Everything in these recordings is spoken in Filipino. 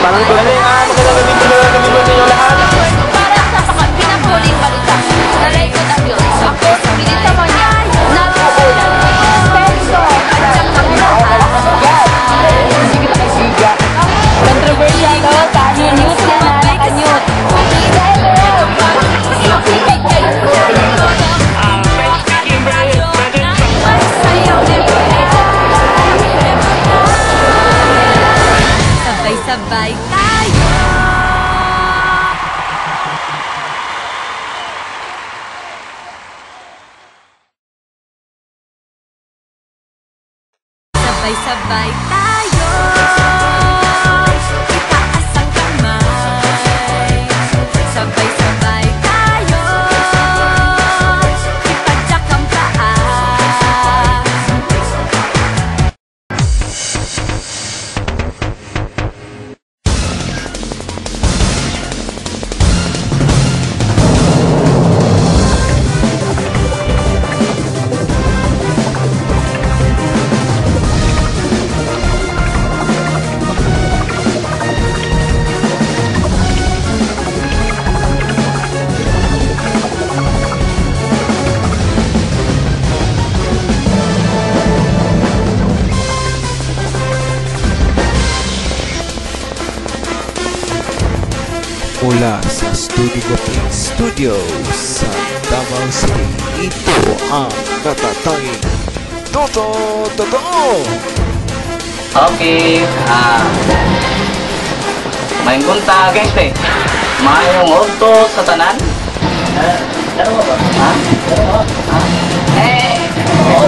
Parang magandang gabi po ninyo lahat. Para sa pinakahuling balita, nalaikot ang Diyos. Ako sa Milita Manya, nag-uulan. Peso, at siyang lahat. Sige na kay Siga. Controversial ko, kahit news yan na naka-news. Sabay-sabay tayo. Sabay-sabay tayo. Itaas ang kamay. Sabay-sabay tayo. Ipadyak ang paa. Mula sa Studio sa Davao City, ito ang Katatayang Totoo! Okay, may gunta guys mayong orto sa tanan. Ano ba?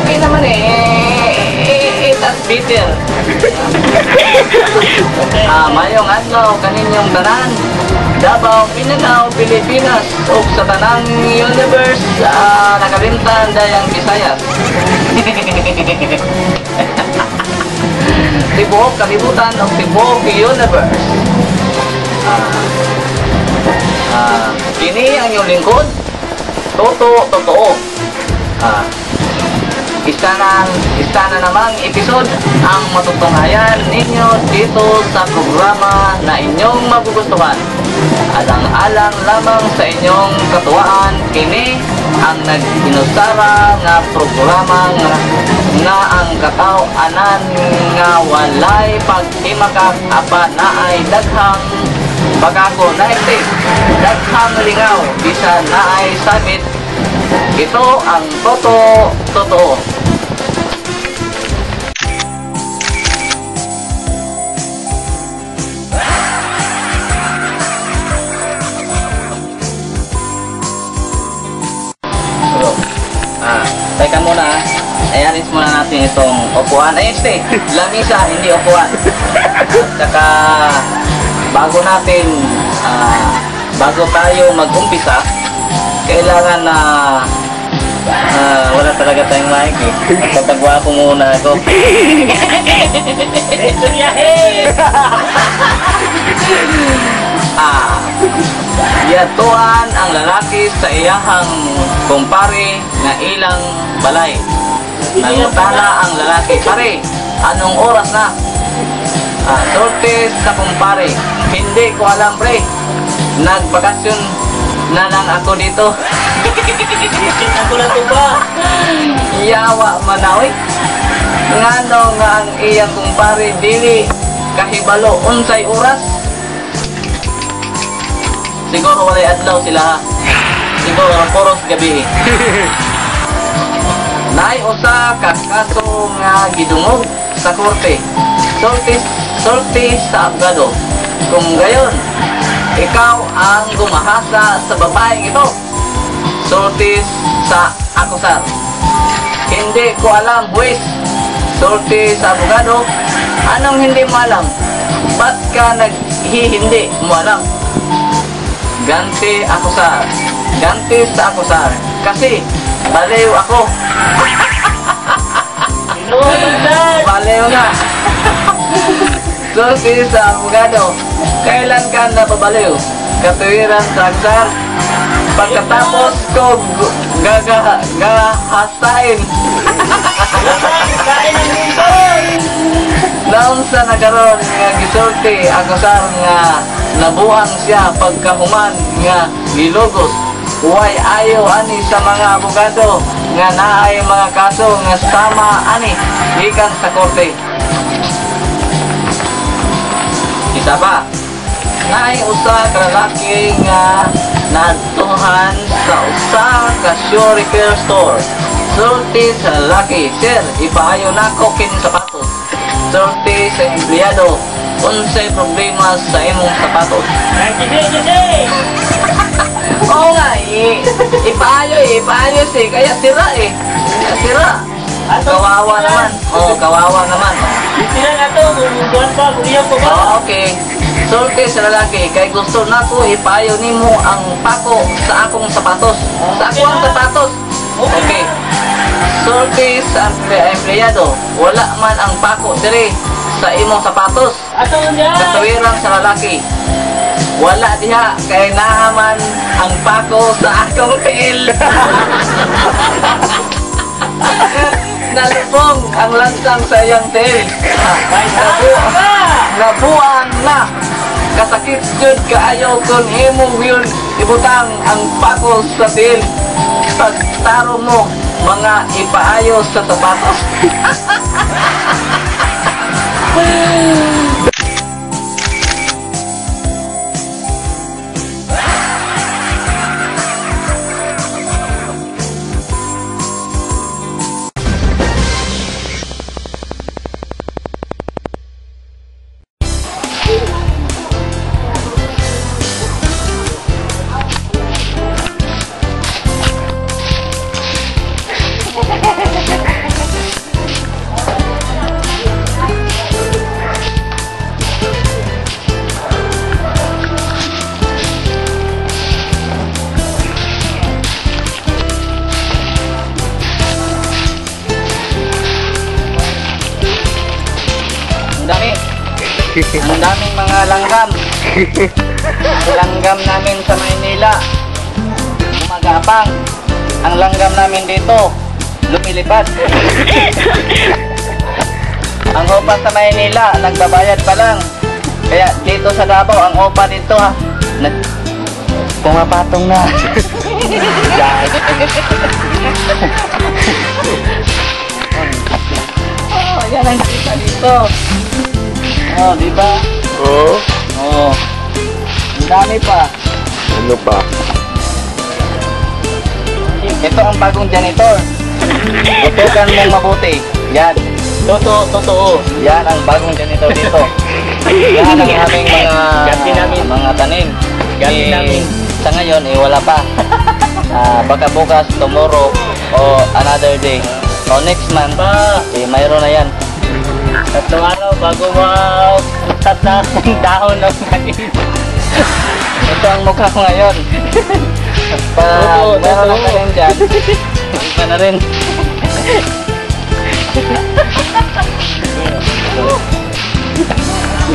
Okay naman that's bitter. Mayong adlaw kaninyong tanan. Davao, Mindanao, Pilipinas, o sa tanang universe, nakabintan dayang Visayas. Tibuok kalibutan o tibuok universe. Kini ang iyong lingkod, totoo. Isa na namang episode ang matutunghayan ninyo dito sa programa na inyong magugustuhan. Alang-alang lamang sa inyong katuwaan, kini ang nag-inusara nga programa nga ang kataw-anan nga walay pag-imakak apa naay daghang pagako naiti, daghang lingaw, bisa naay sabit. Ito ang totoo. Teka muna, ayaris muna natin itong upuan. Ayun, lamisa, hindi upuan. Saka, bago tayo mag-umpisa, kailangan na wala talaga tayong mic Magpapagwa ko muna ako. Yatuan ang lalaki sa iyahang kumpare na ilang balay. Nangutana ang lalaki, pare, anong oras na? Sortes sa kumpare, hindi ko alam pre, nagbakasyon na lang ako dito. Ako lang ito ba? Yawa manawi. Ngano nga ang iyang kumpare dili kahibalo unsay oras? Siguro walay adlaw sila ha. Siguro poros gabi. Nay usa ka kaso nga gidungog sa korte. Sortis sa abogado. Kung gayon, ikaw ang gumahasa sa babaeng ito. Sortis sa akusar. Hindi ko alam, buwis. Sortis sa abogado. Anong hindi mo alam? Ba't ka naghihindi mo alam? Ganti akusar. Ganti sa akusar. Kasi baliw ako. Baliw nga. Sortis sa abogado. Kailan ka napabaliw? Katuwiran sa akusar. Pagkatapos ko Gagahasain. Naon sa nagkaroon nga gisulti ako sar nga nabuang siya pagkahuman nga gilugos. Huway ayo ani sa mga abogado nga naay mga kaso nga sama ani gikan sa korte. Isa pa, naay usa ka lalaki nga natuhan sa usa ka shoe repair store. Sulti sa lalaki, sir, ipaayo nako kin sapatos. Sulti sa empleyado, unsay problema sa imong sapatos? Oo nga, ipaayo si kaya sira eh. Sira. Kawawa naman. Oo, kawawa naman. Sira na to, buwan pa, buriyan ko ba? Oo, okay. Sulti sa lalaki, kay gusto na ko ipayo nimo ang pako sa akong sapatos. Sa akong sapatos. Okay. Sulti sa empleyado, wala man ang pako dire sa imong sapatos. Katuwiran sa lalaki, wala diha kay naman ang pako sa akong tiil. Nalubong ang lansang sa iyang tiil. Nabuang na. Kasakit jud kaayo kung imong yun ibutang ang pako sa tiil. Pagtaro mo mga ipaayo sa sapatos. Ang daming mga langgam. Langgam namin sa Maynila gumagapang. Ang langgam namin dito lumilipad. Ang upa sa Maynila nagbabayad pa lang. Kaya dito sa Davao ang upa dito pumapatong na. Oh, yan ang kita dito. Oh, di ba? Oo. Oh. Ang dami pa. Ano pa? Ito ang bagong janitor. Tutukan mong mabuti. Yan. Totoo. Yan ang bagong janitor dito. Yan ang aming mga tanim. Gabi namin. Sa ngayon, wala pa. Baka bukas, tomorrow, o another day. O next month, mayroon na yan. Tatlong araw bago mag-start na ang dahon ng kanin. Ito ang mukha ko ngayon. Pag meron lang tanim dyan, iba na rin.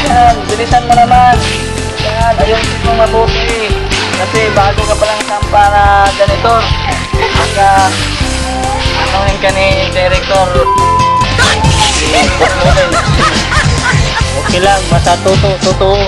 Yan, bilisan mo naman. Yan, ayusin mo mabuti. Kasi bago ka palang sampa na janitor. Baka anuhin ka ni director. Okay lang, basta totoo.